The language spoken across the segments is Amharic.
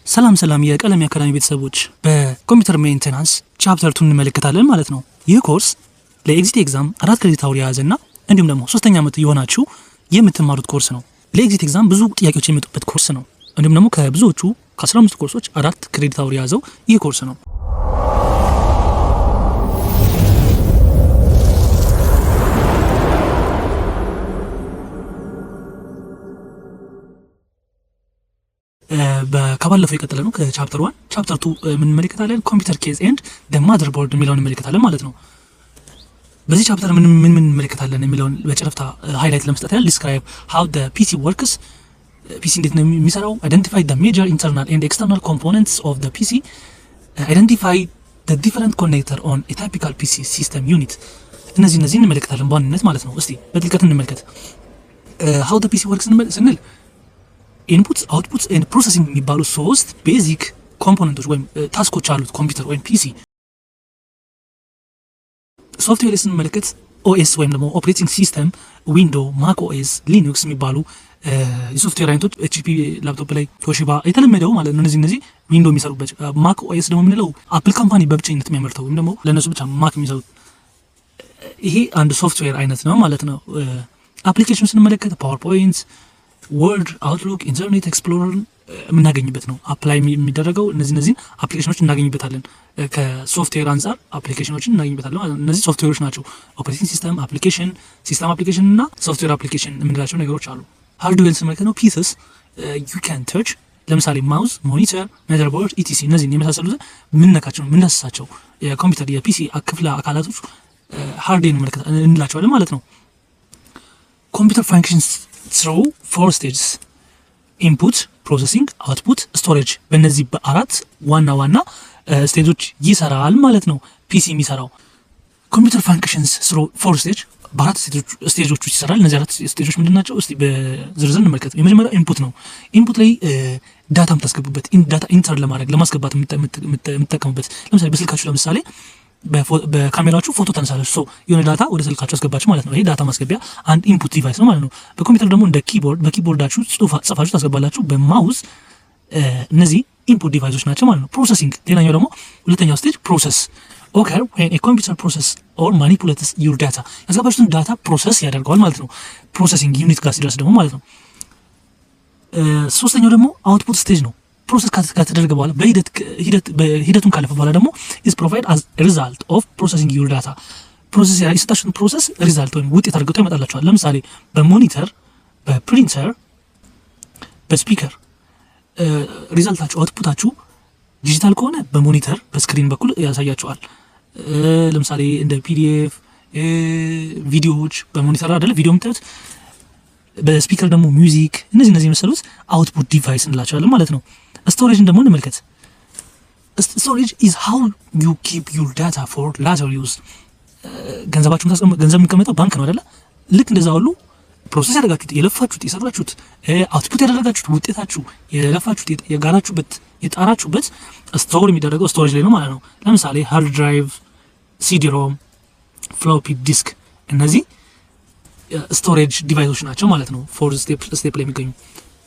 ሰላም የቀለም አካዳሚ ቤተሰቦች በኮምፒውተር ሜንቴናንስ ቻፕተር 2 እንመለከታለን ማለት ነው። ይህ ኮርስ ለኤግዚት ኤግዛም 4 ክሬዲት አወር የያዘና እንዲሁም ደግሞ 3ኛ ዓመት የሆናችሁ የምትማሩት ኮርስ ነው። ለኤግዚት ኤግዛም ብዙ ጥያቄዎች የሚመጡበት ኮርስ ነው። እንዲሁም ደግሞ ከብዙዎቹ ከ15 ኮርሶች 4 ክሬዲት አወር የያዘው ይህ ኮርስ ነው። ከባለፈው የቀጠለ ነው። ከቻፕተር 1 ቻፕተር 2 ምን እንመለከታለን? ኮምፒውተር ኬዝ ኤንድ ዘ ማዘርቦርድ የሚለውን እንመለከታለን ማለት ነው። በዚህ ቻፕተር ምን እንመለከታለን የሚለውን በጨረፍታ ሃይላይት ለመስጠት ያህል ዲስክራይብ ሃው ዘ ፒሲ ወርክስ፣ ፒሲ እንዴት ነው የሚሰራው፣ አይደንቲፋይ ዘ ሜጀር ኢንተርናል ኤንድ ኤክስተርናል ኮምፖነንትስ ኦፍ ዘ ፒሲ፣ አይደንቲፋይ ዘ ዲፈረንት ኮኔክተር ኦን ኤ ታይፒካል ፒሲ ሲስተም ዩኒት። እነዚህ እንመለከታለን በዋንነት ማለት ነው። እስቲ በጥልቀት እንመልከት። ሃው ዘ ፒሲ ወርክስ ስንል ኢንፑትስ አውትፑትስ ኤንድ ፕሮሰሲንግ የሚባሉ 3 ቤዚክ ኮምፖነንቶች ወይም ታስኮች አሉት ኮምፒውተር ወይም ፒሲ። ሶፍትዌር ላይ ስንመለከት ኦኤስ ወይም ደግሞ ኦፕሬቲንግ ሲስተም፣ ዊንዶ፣ ማክ ኦኤስ፣ ሊኑክስ የሚባሉ የሶፍትዌር አይነቶች ኤችፒ ላፕቶፕ ላይ ቶሺባ የተለመደው ማለት ነው። እነዚህ ዊንዶ የሚሰሩበት፣ ማክ ኦኤስ ደግሞ የምንለው አፕል ካምፓኒ በብቸኝነት የሚያመርተው ወይም ደግሞ ለእነሱ ብቻ ማክ የሚሰሩት ይሄ አንድ ሶፍትዌር አይነት ነው ማለት ነው። አፕሊኬሽን ስንመለከት ፓወርፖይንት፣ ወርድ፣ አውትሉክ፣ ኢንተርኔት ኤክስፕሎረር የምናገኝበት ነው። አፕላይ የሚደረገው እነዚህን አፕሊኬሽኖች እናገኝበታለን። ከሶፍትዌር አንጻር አፕሊኬሽኖችን እናገኝበታለን ማለት ነው። እነዚህ ሶፍትዌሮች ናቸው። ኦፕሬቲንግ ሲስተም አፕሊኬሽን፣ ሲስተም አፕሊኬሽን እና ሶፍትዌር አፕሊኬሽን የምንላቸው ነገሮች አሉ። ሃርድዌር ስንመለከት ነው ፒስስ ዩ ካን ተች፣ ለምሳሌ ማውዝ፣ ሞኒተር፣ መዘርቦርድ ኢቲሲ እነዚህን የመሳሰሉትን ምንነካቸው ምንዳስሳቸው የኮምፒውተር የፒሲ ክፍለ አካላቶች ሃርድዌር እንላቸዋለን ማለት ነው። ኮምፒውተር ፋንክሽንስ through 4 stages input, processing, output, storage በእነዚህ በአራት ዋና ስቴጆች ይሰራል ማለት ነው ፒሲ የሚሰራው። ኮምፒውተር ፋንክሽንስ through 4 stage በአራት ስቴጆች ይሰራል። እነዚህ አራት ስቴጆች ምንድናቸው? እስቲ በዝርዝር እንመልከት። የመጀመሪያው ኢንፑት ነው። ኢንፑት ላይ ዳታ የምታስገቡበት ዳታ ኢንተር ለማስገባት የምትጠቀሙበት፣ ለምሳሌ በስልካችሁ ለምሳሌ በካሜራችሁ ፎቶ ተነሳላችሁ፣ የሆነ ዳታ ወደ ስልካችሁ አስገባችሁ ማለት ነው። ይሄ ዳታ ማስገቢያ አንድ ኢንፑት ዲቫይስ ነው ማለት ነው። በኮምፒውተር ደግሞ እንደ ኪቦርድ በኪቦርዳችሁ ጽፋችሁ ታስገባላችሁ፣ በማውዝ እነዚህ ኢንፑት ዲቫይሶች ናቸው ማለት ነው። ፕሮሰሲንግ ሌላኛው ደግሞ ሁለተኛው ስቴጅ ፕሮሰስ ኦከር when a computer process or manipulates your data ያስገባችሁትን ዳታ ፕሮሰስ ያደርገዋል ማለት ነው። ፕሮሰሲንግ ዩኒት ጋር ሲደርስ ደግሞ ማለት ነው። ሶስተኛው ደግሞ አውትፑት ስቴጅ ነው። ፕሮሰስ ከተደረገ በኋላ በሂደቱን ካለፈ በኋላ ደግሞ is provide as a result of processing your data ፕሮሰስ የሰጣችሁትን ፕሮሰስ ሪዛልት ወይም ውጤት አድርገው ይመጣላችኋል። ለምሳሌ በሞኒተር፣ በፕሪንተር፣ በስፒከር ሪዛልታችሁ አውትፑታችሁ ዲጂታል ከሆነ በሞኒተር በስክሪን በኩል ያሳያችኋል። ለምሳሌ እንደ ፒዲኤፍ ቪዲዮዎች በሞኒተር አይደለ ቪዲዮ የምታዩት፣ በስፒከር ደግሞ ሚውዚክ፣ እነዚህ የመሰሉት አውትፑት ዲቫይስ እንላቸዋለን ማለት ነው። ስቶሬጅን ደግሞ እንመልከት። ስቶሬጅ ኢዝ ሃው ዩ ኪፕ ዩር ዳታ ፎር ላተር ዩዝ። ገንዘብ የሚቀመጠው ባንክ ነው አይደለ? ልክ እንደዛ ሁሉ ፕሮሰስ ያደረጋችሁት የለፋችሁት የሰራችሁት አውትፑት ያደረጋችሁት ውጤታችሁ የለፋችሁት የጋራችሁበት የጣራችሁበት ስቶር የሚደረገው ስቶሬጅ ላይ ነው ማለት ነው። ለምሳሌ ሃርድ ድራይቭ፣ ሲዲ ሮም፣ ፍሎፒ ዲስክ እነዚህ ስቶሬጅ ዲቫይሶች ናቸው ማለት ነው። ፎር ስቴፕ ላይ የሚገኙ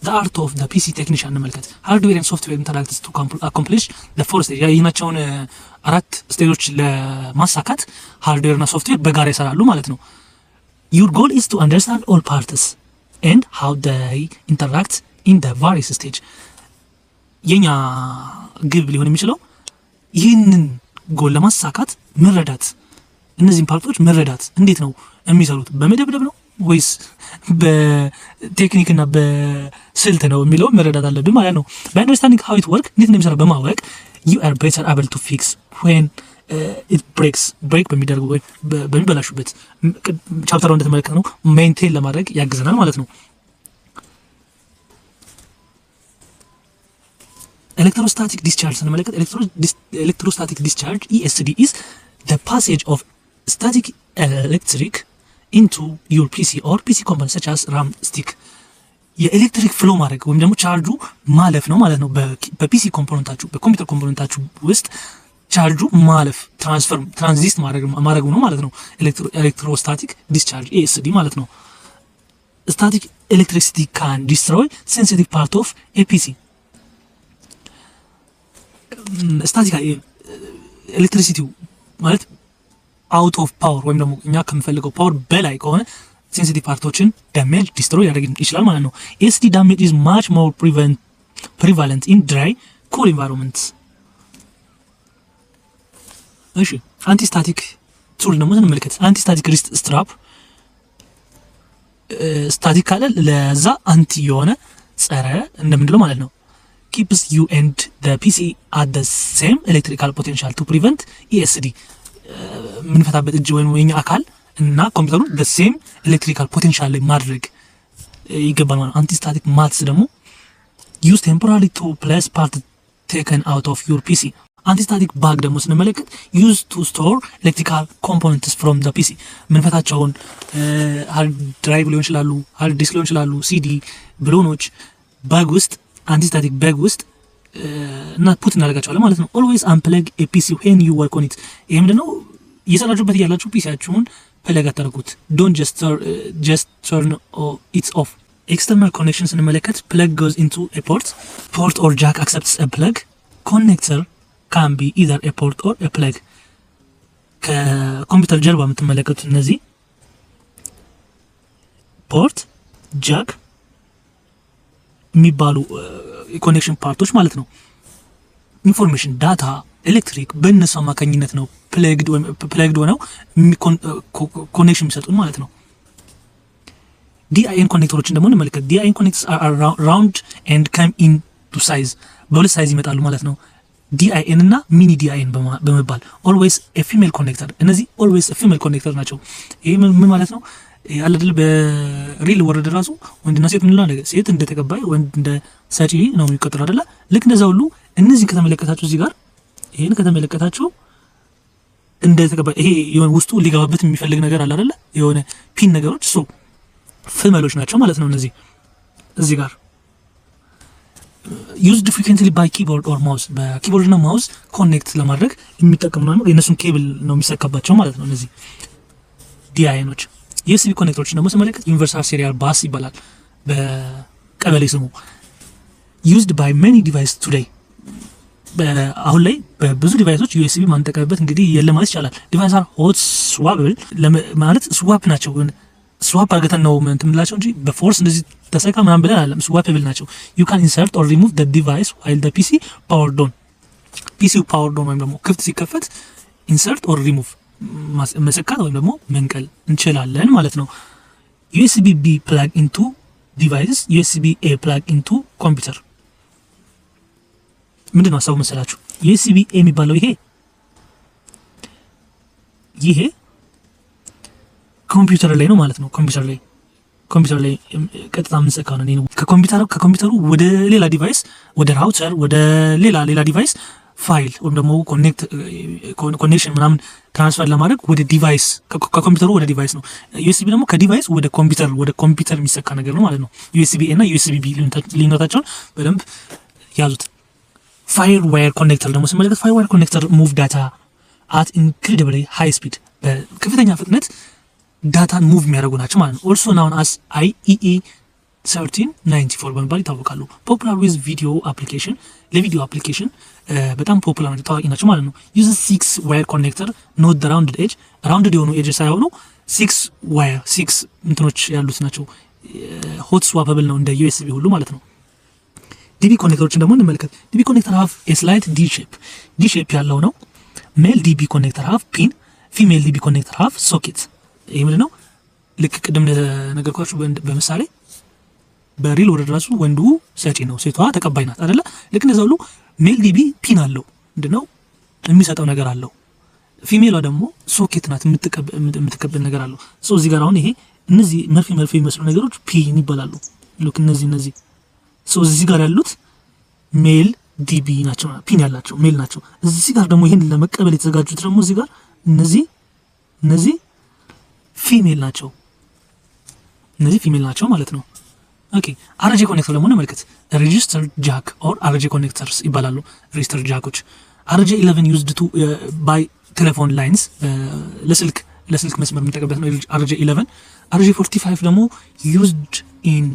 the art of the PC technician እንመልከት። ሃርድዌር and software interacts to accomplish the four stages ያየናቸውን አራት ስቴጆች ለማሳካት ሃርድዌር እና ሶፍትዌር በጋራ ይሰራሉ ማለት ነው። your goal is to understand all parts and how they interact in the various stage የኛ ግብ ሊሆን የሚችለው ይህንን ጎል ለማሳካት መረዳት፣ እነዚህን ፓርቶች መረዳት እንዴት ነው የሚሰሩት፣ በመደብደብ ነው ወይስ በቴክኒክ እና በስልት ነው የሚለው መረዳት አለብን ማለት ነው። by understanding how it work እንዴት እንደሚሰራ በማወቅ you are better able to fix when it breaks በሚደረጉ ወይ በሚበላሹበት ቻፕተር እንደተመለከተ ነው ሜንቴን ለማድረግ ያግዘናል ማለት ነው። ኤሌክትሮስታቲክ ዲስቻርጅ ስንመለከት ኤሌክትሮስታቲክ ዲስቻርጅ ESD is the passage of static electric into your PC or PC components such as RAM stick የኤሌክትሪክ ፍሎ ማድረግ ወይም ደግሞ ቻርጁ ማለፍ ነው ማለት ነው። በፒሲ ኮምፖነንታችሁ በኮምፒውተር ኮምፖነንታችሁ ውስጥ ቻርጁ ማለፍ ትራንዚስት ማድረጉ ነው ማለት ነው። ኤሌክትሮስታቲክ ዲስቻርጅ ESD ማለት ነው። static electricity can destroy sensitive part of a PC ስታቲክ ኤሌክትሪሲቲው ማለት አውት ኦፍ ፓወር ወይም ደግሞ እኛ ከምፈልገው ፓወር በላይ ከሆነ ሴንሲቲቭ ፓርቶችን ዳሜጅ ዲስትሮይ ያደርግ ይችላል ማለት ነው። ኤሲዲ ዳሜጅ ኢዝ ማች ሞር ፕሪቫለንት ኢን ድራይ ኩል ኢንቫይሮንመንትስ። እሺ አንቲስታቲክ ቱል ደግሞ ስንመለከት አንቲስታቲክ ሪስት ስትራፕ ስታቲክ ካለ ለዛ አንቲ የሆነ ጸረ እንደምንለው ማለት ነው። keeps you and the PC at the same electrical potential to prevent ESD ምንፈታበት እጅ ወይም የኛ አካል እና ኮምፒውተሩ the same electrical potential ላይ ማድረግ ይገባል ማለት ነው። አንቲስታቲክ ማትስ ደግሞ use temporarily to place part taken out of your PC። አንቲስታቲክ ባግ ደግሞ ስንመለከት use to store electrical components from the PC ምንፈታቸውን ሃርድ ድራይቭ ሊሆን ይችላሉ፣ ሃርድ ዲስክ ሊሆን ይችላሉ፣ ሲዲ ብሎኖች ባግ ውስጥ አንቲስታቲክ ባግ ውስጥ እና ፑት እናደርጋቸዋለን ማለት ነው። always unplug a PC when you work on it። ይሄ ምንድነው እየሰራችሁበት ያላችሁ ፒሲያችሁን ፕለግ አታርጉት። don't just turn it off። external connection ስንመለከት plug goes into a port or jack accepts a plug connector can be either a port or a plug። ከኮምፒውተር ጀርባ የምትመለከቱት እነዚህ ፖርት ጃክ የሚባሉ የኮኔክሽን ፓርቶች ማለት ነው። ኢንፎርሜሽን፣ ዳታ፣ ኤሌክትሪክ በእነሱ አማካኝነት ነው ፕለግድ ሆነው ኮኔክሽን የሚሰጡን ማለት ነው። ዲአይኤን ኮኔክተሮችን ደግሞ እንመለከት። ዲአይኤን ኮኔክተርስ አር ራውንድ ኤንድ ካም ኢን ቱ ሳይዝ፣ በሁለት ሳይዝ ይመጣሉ ማለት ነው። ዲአይኤን እና ሚኒ ዲአይኤን በመባል ኦልዌይስ ኤ ፊሜል ኮኔክተር። እነዚህ ኦልዌይስ ኤ ፊሜል ኮኔክተር ናቸው። ይሄ ምን ማለት ነው? ያለ አይደል በሪል ወርድ ራሱ ወንድና ሴት ምን ይላል? ሴት እንደ ተቀባይ ወንድ እንደ ሰጪ ነው የሚቆጠረው አይደለ? ልክ እንደዛ ሁሉ እነዚህ ከተመለከታችሁ እዚህ ጋር ይሄን ከተመለከታችሁ እንደ ተቀባይ ይሄ የሆነ ውስጡ ሊገባበት የሚፈልግ ነገር አለ አይደለ? የሆነ ፒን ነገሮች ፍመሎች ናቸው ማለት ነው። እነዚህ እዚህ ጋር used frequently by keyboard or mouse በኪቦርድ እና ማውስ ኮኔክት ለማድረግ የሚጠቀሙ ነው። የነሱን ኬብል ነው የሚሰካባቸው ማለት ነው። እነዚህ ዲአይኖች ዩኤስቢ ኮኔክተሮች ደግሞ ስመለከት ዩኒቨርሳል ሲሪያል ባስ ይባላል በቀበሌ ስሙ። used by many devices today አሁን ላይ በብዙ ዲቫይሶች ዩኤስቢ ማንጠቀምበት እንግዲህ የለም ማለት ይቻላል። ዲቫይስ አር ሆት ስዋፕብል ማለት ስዋፕ ናቸው። ስዋፕ አድርገን ነው እንትምላቸው እንጂ በፎርስ እንደዚህ ተሰካ ምናምን ብለን አይደለም። ስዋፕብል ናቸው። you can insert or remove the device while the PC powered on። ፒሲው powered on ወይም ደግሞ ክፍት ሲከፈት insert or remove መሰካት ወይም ደግሞ መንቀል እንችላለን ማለት ነው። ዩኤስቢ B plug into devices፣ ዩኤስቢ A plug into computer። ምንድን ነው ሀሳቡ መሰላችሁ? ዩኤስቢ A የሚባለው ይሄ ኮምፒውተር ላይ ነው ማለት ነው። ኮምፒውተር ላይ ቀጥታ የምንሰካው ነው። ከኮምፒውተሩ ወደ ሌላ ዲቫይስ፣ ወደ ራውተር፣ ወደ ሌላ ዲቫይስ ፋይል ወይም ደግሞ ኮኔክሽን ምናምን ትራንስፈር ለማድረግ ወደ ዲቫይስ ከኮምፒውተሩ ወደ ዲቫይስ ነው። ዩኤስቢ ደግሞ ከዲቫይስ ወደ ኮምፒውተር የሚሰካ ነገር ነው ማለት ነው። ዩኤስቢ ኤ እና ዩኤስቢ ቢ ልዩነታቸውን በደንብ ያዙት። ፋይር ዋየር ኮኔክተር ደግሞ ስመለከት ፋይር ዋየር ኮኔክተር ሙቭ ዳታ አት ኢንክሬዲብሊ ሃይ ስፒድ፣ በከፍተኛ ፍጥነት ዳታን ሙቭ የሚያደርጉ ናቸው ማለት ነው። ኦልሶ ናውን አስ IEEE 1394 በመባል ይታወቃሉ። ፖፑላር ዊዝ ቪዲዮ አፕሊኬሽን፣ ለቪዲዮ አፕሊኬሽን በጣም ፖፑላር ናቸው፣ ታዋቂ ናቸው ማለት ነው። ዩዝ 6 ዋየር ኮኔክተር ኖት ራውንድድ ኤጅ፣ ራውንድድ የሆኑ ኤጅ ሳይሆኑ 6 ዋየር 6 እንትኖች ያሉት ናቸው። ሆት ስዋፐብል ነው እንደ ዩኤስቢ ሁሉ ማለት ነው። ዲቢ ኮኔክተሮችን ደግሞ እንመልከት። ዲቢ ኮኔክተር ሃፍ ኤ ስላይት ዲ ሼፕ ያለው ነው። ሜል ዲቢ ኮኔክተር ሃፍ ፒን፣ ፊሜል ዲቢ ኮኔክተር ሃፍ ሶኬት። ይሄ ምንድን ነው? ልክ ቅድም እንደነገርኳችሁ በምሳሌ በሪል ወርድ ራሱ ወንዱ ሰጪ ነው፣ ሴቷ ተቀባይ ናት አይደለ? ልክ እንደዛ ሁሉ ሜል ዲቢ ፒን አለው፣ ምንድነው የሚሰጠው ነገር አለው። ፊሜሏ ደግሞ ሶኬት ናት፣ የምትቀበል ነገር አለው። እዚህ ጋር አሁን ይሄ እነዚህ መርፌ የሚመስሉ ነገሮች ፒን ይባላሉ። ልክ እነዚህ እዚህ ጋር ያሉት ሜል ዲቢ ናቸው፣ ፒን ያላቸው ሜል ናቸው። እዚህ ጋር ደግሞ ይሄን ለመቀበል የተዘጋጁት ደግሞ እዚህ ጋር እነዚህ ፊሜል ናቸው። እነዚህ ፊሜል ናቸው ማለት ነው። ኦኬ አርጄ ኮኔክተር ደግሞ እንመልከት። ሬጂስተር ጃክ ኦር አርጄ ኮኔክተርስ ይባላሉ። ሬጂስተር ጃኮች አርጄ 11 ዩዝድ ቱ ባይ ቴሌፎን ላይንስ፣ ለስልክ መስመር የምንጠቀምበት ነው አርጄ 11። አርጄ 45 ደግሞ ዩዝድ ኢን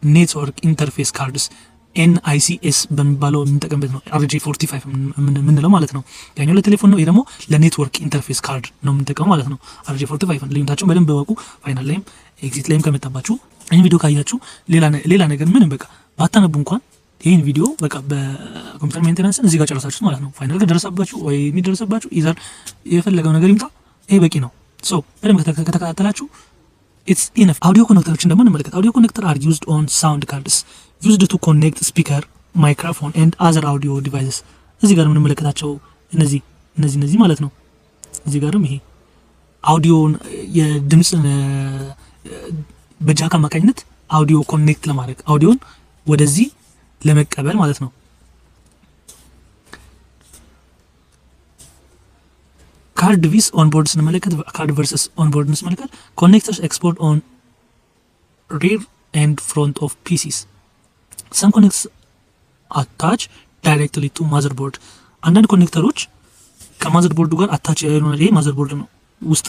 ኔትወርክ ኢንተርፌስ ካርድስ፣ NICS በሚባለው የምንጠቀምበት ነው RJ45 የምንለው ማለት ነው። ያኛው ለቴሌፎን ነው፣ ይሄ ደግሞ ለኔትወርክ ኢንተርፌስ ካርድ ነው የምንጠቀመው ማለት ነው። RJ45 ልዩነታቸውን በደንብ በወቁ። ፋይናል ላይም ኤግዚት ላይም ከመጣባችሁ ይህን ቪዲዮ ካያችሁ ሌላ ነገር ምንም በቃ ባታነቡ እንኳን ይህን ቪዲዮ በቃ በኮምፒውተር ሜንቴናንስን እዚህ ጋር ጨረሳችሁት ማለት ነው። ፋይናል ጋር ደረሰባችሁ ወይ የሚደረሰባችሁ ይዛል የፈለገው ነገር ይምጣ፣ ይሄ በቂ ነው። ሶ በደንብ ከተከታተላችሁ it's enough። አውዲዮ ኮኔክተሮችን ደግሞ እንመለከት። አውዲዮ ኮኔክተር are used on sound cards used to connect speaker, microphone and other audio devices። እዚህ ጋር የምንመለከታቸው እነዚህ ማለት ነው። እዚህ ጋርም ይሄ አውዲዮን የድምጽ በጃክ አማካኝነት አውዲዮ ኮኔክት ለማድረግ አውዲዮን ወደዚህ ለመቀበል ማለት ነው። ካርድ ቪስ ኦን ቦርድ ስንመለከት ካርድ ቨርሰስ ኦን ቦርድ ስንመለከት ኮኔክተርስ ኤክስፖርት ኦን ሪር ኤንድ ፍሮንት ኦፍ ፒሲስ ሰም ኮኔክትስ አታች ዳይሬክትሊ ቱ ማዘር ቦርድ። አንዳንድ ኮኔክተሮች ከማዘር ቦርዱ ጋር አታች ይሆናል። ይሄ ማዘር ቦርድ ነው። ውስጥ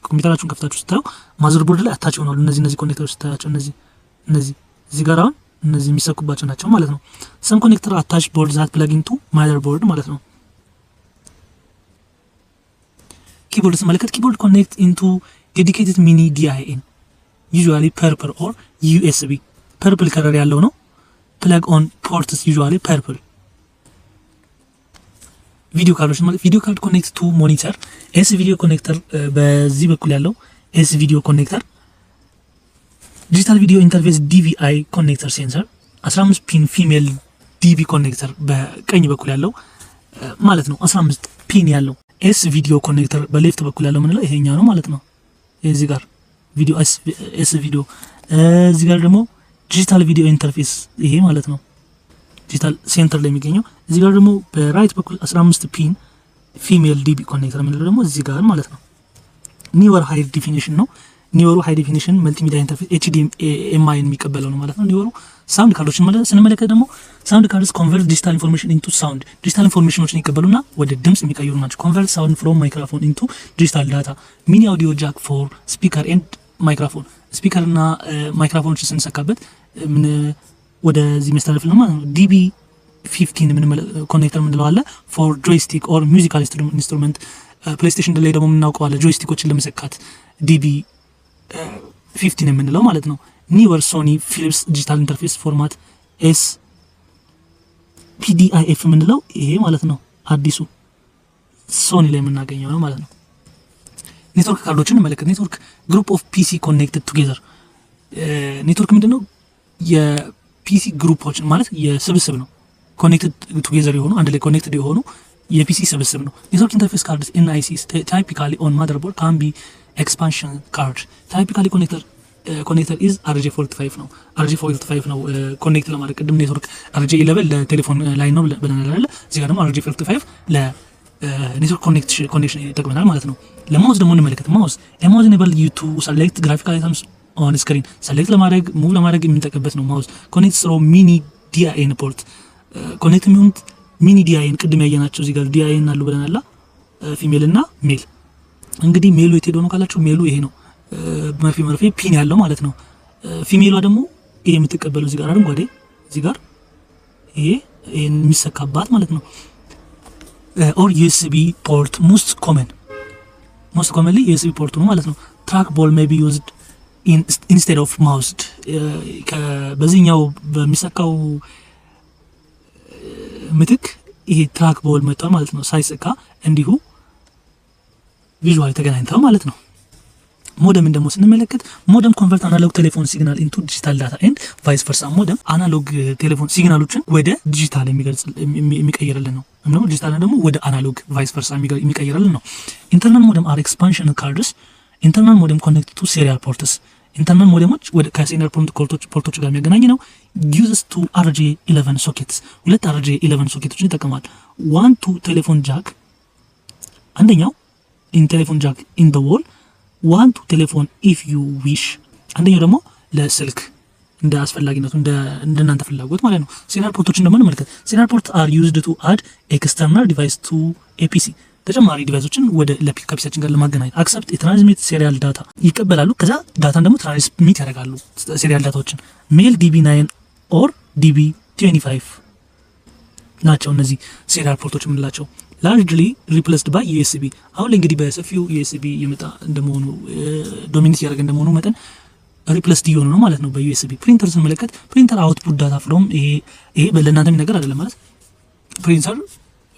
ኮምፒውተራችሁን ከፍታችሁ ስታዩ ማዘር ቦርድ ላይ አታች ይሆናሉ። እነዚህ ኮኔክተሮች ስታያቸው እነዚህ እዚህ ጋር አሁን እነዚህ የሚሰኩባቸው ናቸው ማለት ነው። ሰም ኮኔክተር አታች ቦርድ ዛት ፕለግ ኢንቱ ማዘር ቦርድ ማለት ነው። ኪቦርድ ስመለከት ኪቦርድ ኮኔክት ኢንቱ ዴዲኬትድ ሚኒ ዲአይኤን ዩዥዋሊ ፐርፕል ኦር ዩኤስቢ ፐርፕል ከለር ያለው ነው። ፕለግ ኦን ፖርትስ ዩዥዋሊ ፐርፕል። ቪዲዮ ካርዶች ማለት ቪዲዮ ካርድ ኮኔክት ቱ ሞኒተር ኤስ ቪዲዮ ኮኔክተር በዚህ በኩል ያለው ኤስ ቪዲዮ ኮኔክተር ዲጂታል ቪዲዮ ኢንተርፌስ ዲቪአይ ኮኔክተር ሴንሰር 15 ፒን ፊሜል ዲቢ ኮኔክተር በቀኝ በኩል ያለው ማለት ነው። 15 ፒን ያለው ኤስ ቪዲዮ ኮኔክተር በሌፍት በኩል ያለው ምንለው ይሄኛው ነው ማለት ነው። እዚህ ጋር ቪዲዮ ኤስ ቪዲዮ እዚህ ጋር ደግሞ ዲጂታል ቪዲዮ ኢንተርፌስ ይሄ ማለት ነው። ዲጂታል ሴንተር ላይ የሚገኘው እዚህ ጋር ደግሞ በራይት በኩል 15 ፒን ፊሜል ዲቢ ኮኔክተር ምንለው ደግሞ እዚህ ጋር ማለት ነው። ኒወር ሃይ ዲፊኒሽን ነው። ኒወሩ ሃይ ዲፊኒሽን መልቲሚዲያ ኢንተርፌስ HDMI የሚቀበለው ነው ማለት ነው። ኒወሩ ሳውንድ ካርዶችን ማለት ስንመለከት ደግሞ ሳውንድ ካርድስ ኮንቨርት ዲጂታል ኢንፎርሜሽን ኢንቱ ሳውንድ ዲጂታል ኢንፎርሜሽኖችን ይቀበሉና ወደ ድምጽ የሚቀይሩ ናቸው። ኮንቨርት ሳውንድ ፍሮም ማይክሮፎን ኢንቱ ዲጂታል ዳታ ሚኒ አውዲዮ ጃክ ፎር ስፒከር ኤንድ ማይክሮፎን ስፒከር እና ማይክሮፎኖችን ስንሰካበት ምን ወደዚህ የሚያስተላልፍ ነው ማለት ነው። ዲቢ 15 ምን ኮኔክተር ምን አለ ፎር ጆይስቲክ ኦር ሙዚካል ኢንስትሩመንት ፕሌይስቴሽን ላይ ደግሞ የምናውቀው አለ ጆይስቲኮችን ለመሰካት ዲቢ 15 የምንለው ማለት ነው። ኒወር ሶኒ ፊሊፕስ ዲጂታል ኢንተርፌስ ፎርማት ኤስ PDIF የምንለው ይሄ ማለት ነው። አዲሱ ሶኒ ላይ የምናገኘው ነው ማለት ነው። ኔትወርክ ካርዶችን እንመለከት። ኔትወርክ ግሩፕ ኦፍ ፒሲ ኮኔክትድ ቱጌዘር። ኔትወርክ ምንድነው? የፒሲ ግሩፖችን ማለት የስብስብ ነው። ኮኔክትድ ቱጌዘር የሆኑ አንድ ላይ ኮኔክትድ የሆኑ የፒሲ ስብስብ ነው። ኔትወርክ ኢንተርፌስ ካርድስ NICs ታይፒካሊ ኦን ማዘርቦርድ ካን ቢ ኤክስፓንሽን ካርድ ታይፒካሊ ኮኔክተር ኢዝ RJ45 ነው። RJ45 ነው ኮኔክት ለማድረግ ቅድም ኔትወርክ RJ11 ለቴሌፎን ላይ ነው ብለናል አይደል? እዚህ ጋር ደግሞ RJ45 ለኔትወርክ ኮኔክሽን ይጠቅመናል ማለት ነው። ለማውዝ ደግሞ እንመለከት። ማውዝ ማውዝ ኢኔብል ዩ ቱ ሰሌክት ግራፊካል አይተምስ ኦን ስክሪን ሰሌክት ለማድረግ ሙቭ ለማድረግ የምንጠቀምበት ነው። ማውዝ ኮኔክት ስሮ ሚኒ ዲአይኤን ፖርት ኮኔክት የሚሆኑት ሚኒ ዲአይኤን ቅድም ያየናቸው እዚህ ጋር ዲአይኤን አሉ ብለናል። ፊሜል እና ሜል። እንግዲህ ሜሉ የት ሄዶ ነው ካላችሁ ሜሉ ይሄ ነው። መርፌ ፒን ያለው ማለት ነው። ፊሜሏ ደግሞ ይሄ የምትቀበለው እዚህ ጋር አረንጓዴ እዚህ ጋር ይሄ የሚሰካባት ማለት ነው። ኦር USB ፖርት ሞስት ኮመንሊ USB ፖርት ነው ማለት ነው። ትራክ ቦል ሜይ ቢ ዩዝድ ኢንስቴድ ኦፍ ማውስድ በዚህኛው በሚሰካው ምትክ ይሄ ትራክ ቦል መጣው ማለት ነው። ሳይሰካ እንዲሁ ቪዥዋል ተገናኝተው ማለት ነው። ሞደም ደግሞ ስንመለከት ሞደም ኮንቨርት አናሎግ ቴሌፎን ሲግናል ኢንቱ ዲጂታል ዳታ ኤንድ ቫይስ ቨርሳ። ሞደም አናሎግ ቴሌፎን ሲግናሎችን ወደ ዲጂታል የሚቀይርልን ነው። ደግሞ ዲጂታል ደግሞ ወደ አናሎግ ቫይስ ቨርሳ የሚቀይርልን ነው። ኢንተርናል ሞደም አር ኤክስፓንሽን ካርድስ ኢንተርናል ሞደም ኮኔክት ቱ ሲሪያል ፖርትስ። ኢንተርናል ሞደሞች ወደ ከሲሪያል ፖርቶች ጋር የሚያገናኝ ነው። ዩዝስ ቱ RJ11 ሶኬትስ ሁለት RJ11 ሶኬቶችን ይጠቀማል። ዋን ቱ ቴሌፎን ጃክ አንደኛው ኢን ቴሌፎን ጃክ ኢን ዘ ዎል ዋን ቱ ቴሌፎን ኢፍ ዩ ዊሽ አንደኛው ደግሞ ለስልክ እንደ አስፈላጊነቱ እንደ እናንተ ፍላጎት ማለት ነው። ሲሪያል ፖርቶችን ደግሞ እንመልከት። ሲሪያል ፖርት አር ዩዝድ ቱ አድ ኤክስተርናል ዲቫይስ ቱ ኤፒሲ ተጨማሪ ዲቫይሶችን ወደ ከፒሲያችን ጋር ለማገናኘት አክሰፕት የትራንስሚት ሲሪያል ዳታ ይቀበላሉ። ከዛ ዳታን ደግሞ ትራንስሚት ያደርጋሉ ሲሪያል ዳታዎችን ሜል DB9 ኦር DB 25 ናቸው እነዚህ ሴሪያል ፖርቶች የምንላቸው። ላርጅሊ ሪፕሌስድ ባይ ዩኤስቢ። አሁን ላይ እንግዲህ በሰፊው ዩኤስቢ የመጣ እንደመሆኑ ዶሚኔት ያደረገ እንደመሆኑ መጠን ሪፕሌስድ እየሆኑ ነው ማለት ነው በዩኤስቢ። ፕሪንተር ስንመለከት ፕሪንተር አውትፑት ዳታ ፍሮም ይሄ ለእናንተ የሚነገር አይደለም ማለት ፕሪንተር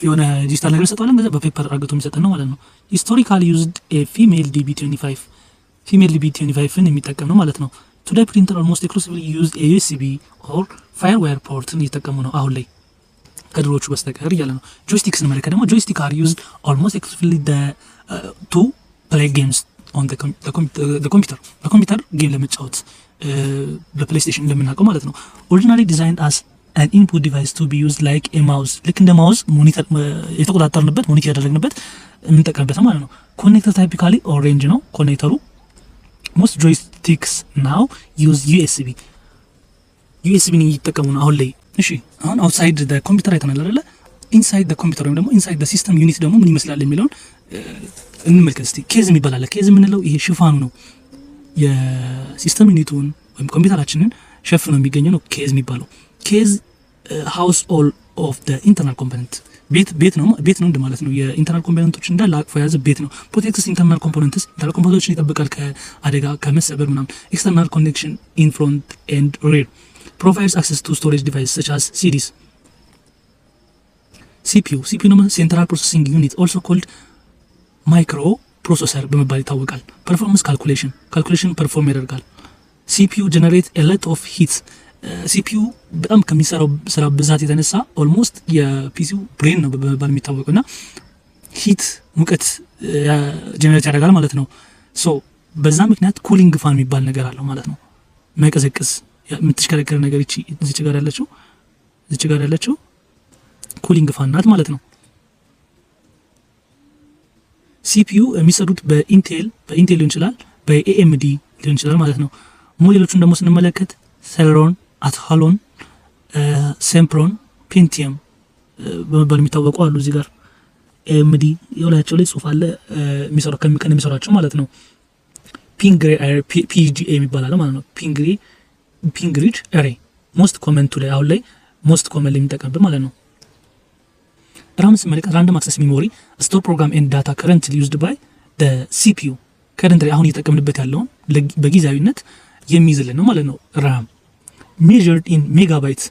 የሆነ ዲጂታል ነገር ሰጠዋለን ከዛ በፔፐር አርግቶ የሚሰጠን ነው ማለት ነው። ሂስቶሪካሊ ዩዝድ ፊሜል ዲቢ25 ፊሜል ዲቢ25ን የሚጠቀም ነው ማለት ነው። ቱዴይ ፕሪንተር ኦልሞስት ኤክስክሉሲቭሊ ዩዝድ ዩኤስቢ ኦር ፋየርዋየር ፖርትን እየተጠቀሙ ነው አሁን ላይ ከድሮቹ በስተቀር እያለ ነው። ጆይስቲክ ስንመለከት ደግሞ ጆይስቲክ አር ዩዝድ ኦልሞስት ኤክስክሉሲቭሊ ቱ ፕሌይ ጌምስ ኦን ኮምፒውተር በኮምፒውተር ጌም ለመጫወት በፕሌይስቴሽን እንደምናውቀው ማለት ነው። ኦሪጂናሊ ዲዛይንድ አስ an input device to be used like a mouse ልክ እንደ ማውዝ ሞኒተር የተቆጣጠርንበት ሞኒተር ያደረግንበት የምንጠቀምበት ማለት ነው። ኮኔክተር ታይፒካሊ ኦሬንጅ ነው ኮኔክተሩ። most joysticks now use USB ን እየተጠቀሙ ነው አሁን ላይ። እሺ አሁን outside the computer አይተናል አይደለ? inside the computer ወይም ደግሞ inside the system unit ደግሞ ምን ይመስላል የሚለውን እንመልከት እስቲ። ኬዝ የሚባል አለ። ኬዝ የምንለው ይሄ ሽፋኑ ነው የሲስተም ዩኒቱን ወይም ኮምፒውተራችንን ሸፍኖ የሚገኘው ነው ኬዝ የሚባለው። ኬዝ ሃውስ ኦል ኦፍ ዘ ኢንተርናል ኮምፖነንት ቤት ነው እንደማለት ነው። የኢንተርናል ኮምፖነንቶች እንዳለ አቅፎ የያዘ ቤት ነው። ፕሮቴክትስ ኢንተርናል ኮምፖነንትስ ኢንተርናል ኮምፖነንቶችን ይጠብቃል ከአደጋ ከመሰበር ምናምን። ኤክስተርናል ኮኔክሽን ኢን ፍሮንት ኤንድ ሬር ፕሮቫይድስ አክሰስ ቱ ስቶሬጅ ዲቫይስ ሰች አስ ሲዲስ። ሲፒዩ ነው ሴንትራል ፕሮሰሲንግ ዩኒት ኦልሶ ኮልድ ማይክሮ ፕሮሰሰር በመባል ይታወቃል። ፐርፎርማንስ ካልኩሌሽን ፐርፎርም ያደርጋል። ሲፒዩ ጀነሬት ኤ ሎት ኦፍ ሂት ሲፒዩ በጣም ከሚሰራው ስራ ብዛት የተነሳ ኦልሞስት የፒሲው ብሬን ነው በመባል የሚታወቀው እና ሂት ሙቀት ጀነሬት ያደርጋል ማለት ነው። ሶ በዛ ምክንያት ኩሊንግ ፋን የሚባል ነገር አለው ማለት ነው። ማይቀዘቅዝ የምትሽከረከር ነገር እቺ እዚች ጋር ያለችው ኩሊንግ ፋን ናት ማለት ነው። ሲፒዩ የሚሰሩት በኢንቴል ሊሆን ይችላል፣ በኤኤምዲ ሊሆን ይችላል ማለት ነው። ሞዴሎቹን ደግሞ ስንመለከት ሴለሮን፣ አትሃሎን፣ ሴምፕሮን፣ ፔንቲየም በመባል የሚታወቁ አሉ። እዚህ ጋር ኤኤምዲ የላያቸው ላይ ጽሁፍ አለ የሚሰሯቸው ማለት ነው። ፒጂኤ የሚባል አለ ማለት ነው። ፒንግሪድ ኤሬ ሞስት ኮመን ቱ ላይ አሁን ላይ ሞስት ኮመን ላይ የሚጠቀምበት ማለት ነው። ራም ስንመለከት ራንደም አክሰስ ሚሞሪ ስቶር ፕሮግራም ኤንድ ዳታ ከረንትሊ ዩዝድ ባይ ሲፒዩ ከረንትሊ አሁን እየተጠቀምንበት ያለውን በጊዜያዊነት የሚይዝልን ነው ማለት ነው። ራም ሜዥርድ ኢን ሜጋባይት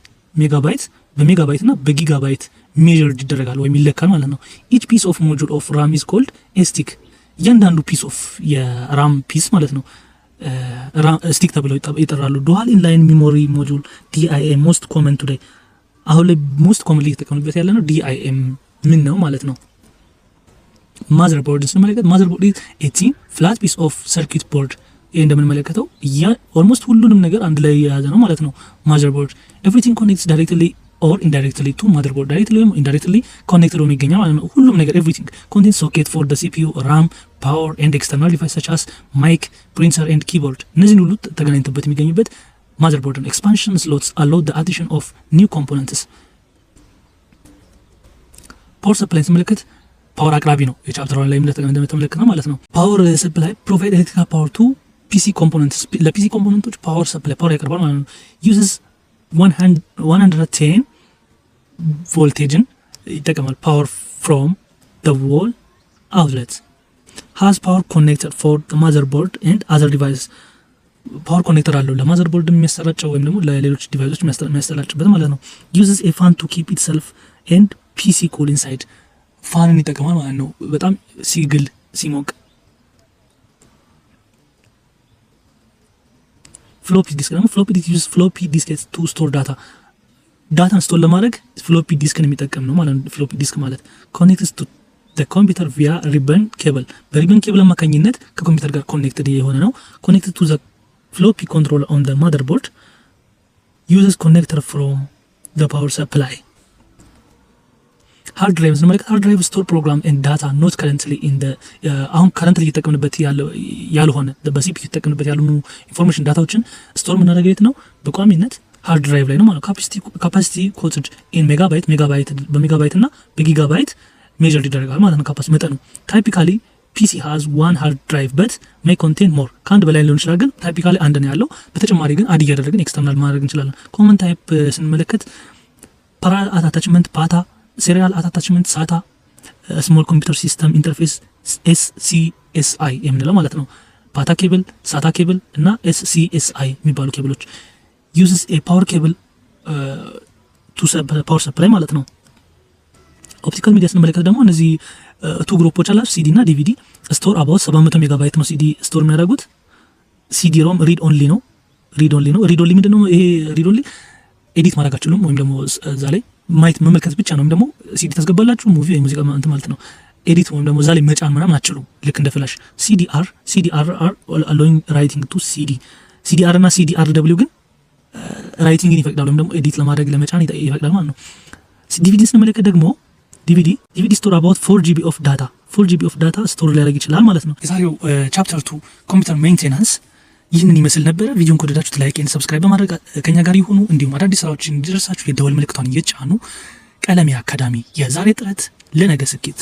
በሜጋባይት እና በጊጋባይት ሜዥርድ ይደረጋል ወይም ይለካል ማለት ነው። ኢች ፒስ ኦፍ ሞጁል ኦፍ ራም ኢዝ ኮልድ ስቲክ። እያንዳንዱ ፒስ ኦፍ የራም ፒስ ማለት ነው ስቲክ ተብለው ይጠራሉ። ዱዋል ኢንላይን ሚሞሪ ሞጁል ዲአይኤም ሞስት ኮመን ቱዴይ አሁን ላይ ሞስት ኮመንሊ እየተጠቀምንበት ያለ ነው። ዲአይኤም ምን ነው ማለት ነው። ማዘርቦርድ ስንመለከት ማዘርቦርድ ኢዝ ኤ ቲን ፍላት ፒስ ኦፍ ሰርኪት ቦርድ። ይሄ እንደምንመለከተው ኦልሞስት ሁሉንም ነገር አንድ ላይ የያዘ ነው ማለት ነው። ማዘርቦርድ ኤቭሪቲንግ ኮኔክትስ ዳይሬክትሊ ኦር ኢንዳይሬክትሊ ቱ ማዘርቦርድ። ዳይሬክትሊ ወይም ኢንዳይሬክትሊ ኮኔክትድ ሆኖ ይገኛል ማለት ነው። ሁሉም ነገር ኤቭሪቲንግ ኮንቴንስ ሶኬት ፎር ዘ ሲፒዩ ራም ፓወር ኤንድ ኤክስተርናል ዲቫይስ ሰች አስ ማይክ ፕሪንተር ኤንድ ኪቦርድ። እነዚህን ሁሉ ተገናኝተበት የሚገኙበት ማዘርቦርድ ነው። ኤክስፓንሽን ስሎትስ አሎው ዘ አዲሽን ኦፍ ኒው ኮምፖነንትስ። ፓወር ሰፕላይ ስንመለከት ፓወር አቅራቢ ነው። የቻፕተር ላይ እንደምትመለከት ነው ማለት ነው። ፓወር ሰፕላይ ፕሮቫይድ ኤሌክትሪካል ፓወር ቱ ፒሲ ኮምፖነንትስ። ለፒሲ ኮምፖነንቶች ፓወር ሰፕላይ ፓወር ያቀርባል ማለት ነው። ዩዝስ 110 ቮልቴጅን ይጠቀማል። ፓወር ፍሮም ዘ ዎል አውትሌት ሃዝ ፓወር ኮኔክተር ፎር ዘ ማዘርቦርድ ኤንድ አዘር ዲቫይስ። ፓወር ኮኔክተር አለው ለማዘርቦርድ የሚያሰራጨው ወይም ደግሞ ለሌሎች ዲቫይሶች የሚያሰራጭበት ማለት ነው። ዩዝስ ኤ ፋን ቱ ኪፕ ኢትሰልፍ ኤንድ ፒሲ ኩል ኢንሳይድ። ፋንን ይጠቀማል ማለት ነው በጣም ሲግል ሲሞቅ። ፍሎፒ ዲስክ ደግሞ ፍሎፒ ዲስክ ዩዝ ፍሎፒ ዲስክ ቱ ስቶር ዳታን ስቶር ለማድረግ ፍሎፒ ዲስክን የሚጠቀም ነው ማለት ነው። ፍሎፒ ዲስክ ማለት ኮኔክትስ ቱ ዘ ኮምፒውተር ቪያ ሪበን ኬብል። በሪበን ኬብል አማካኝነት ከኮምፒውተር ጋር ኮኔክትድ የሆነ ነው። ኮኔክትድ ቱ ዘ ፍሎፒ ኮንትሮል ኦን ዘ ማዘርቦርድ ዩዝስ ኮኔክተር ፍሮም ዘ ፓወር ሰፕላይ። ሃርድ ድራይቭ ስንመለከት ሃርድ ድራይቭ ስቶር ፕሮግራም ኤንድ ዳታ ኖት ከረንትሊ ኢን ዘ አሁን ከረንትሊ እየተጠቀምንበት ያልሆነ በሲፒዩ እየተጠቀምንበት ያሉ ኢንፎርሜሽን ዳታዎችን ስቶር የምናደርገው የት ነው? በቋሚነት ሃርድ ድራይቭ ላይ ነው ማለት ነው። ካፓሲቲ ኮትድ ኢን በሜጋባይት እና በጊጋባይት ሜጀር ይደረጋል ማለት ነው። ካፓሲቲ መጠኑ ታይፒካሊ ፒሲ ሃዝ ዋን ሃርድ ድራይቭ በት ሜይ ኮንቴን ሞር። ከአንድ በላይ ሊሆን ይችላል፣ ግን ታይፒካሊ አንድ ነው ያለው። በተጨማሪ ግን አድ እያደረግን ኤክስተርናል ማድረግ እንችላለን። ኮመን ታይፕ ስንመለከት ፓራል አታችመንት ፓታ፣ ሴሪያል አታችመንት ሳታ፣ ስሞል ኮምፒውተር ሲስተም ኢንተርፌስ SCSI የምንለው ማለት ነው። ፓታ ኬብል፣ ሳታ ኬብል እና SCSI የሚባሉ ኬብሎች uses a power cable to power supply ማለት ነው። ኦፕቲካል ሚዲያ ስንመለከት ደግሞ እነዚህ ቱ ግሩፖች አላቸው ሲዲ እና ዲቪዲ። ስቶር አባውት 700 ሜጋባይት ነው ሲዲ ስቶር የሚያደርጉት። ሲዲ ሮም ሪድ ኦንሊ ነው። ሪድ ኦንሊ ምንድነው ይሄ? ሪድ ኦንሊ ኤዲት ማድረግ አትችሉም፣ ወይም ደግሞ እዛ ላይ ማየት መመልከት ብቻ ነው። ወይም ደግሞ ሲዲ ታስገባላችሁ ሙቪ ወይ ሙዚቃ እንትን ማለት ነው። ኤዲት ወይም ደግሞ እዛ ላይ መጫን ምናምን አትችሉም፣ ልክ እንደ ፍላሽ። CDR allowing writing to CDR እና CDRW ግን ራይቲንግን ይፈቅዳል፣ ወይም ደግሞ ኤዲት ለማድረግ ለመጫን ይፈቅዳል ማለት ነው። ዲቪዲ ስንመለከት ደግሞ ዲቪዲ ስቶር አባውት 4GB ኦፍ ዳታ ስቶር ሊያደርግ ይችላል ማለት ነው። የዛሬው ቻፕተር 2 ኮምፒውተር ሜንቴናንስ ይህንን ይመስል ነበረ። ቪዲዮን ከወደዳችሁት ላይክ እና ሰብስክራይብ በማድረግ ከኛ ጋር ይሁኑ። እንዲሁም አዳዲስ ስራዎችን እንዲደርሳችሁ የደወል ምልክቷን እየጫኑ ቀለሜ አካዳሚ የዛሬ ጥረት ለነገ ስኬት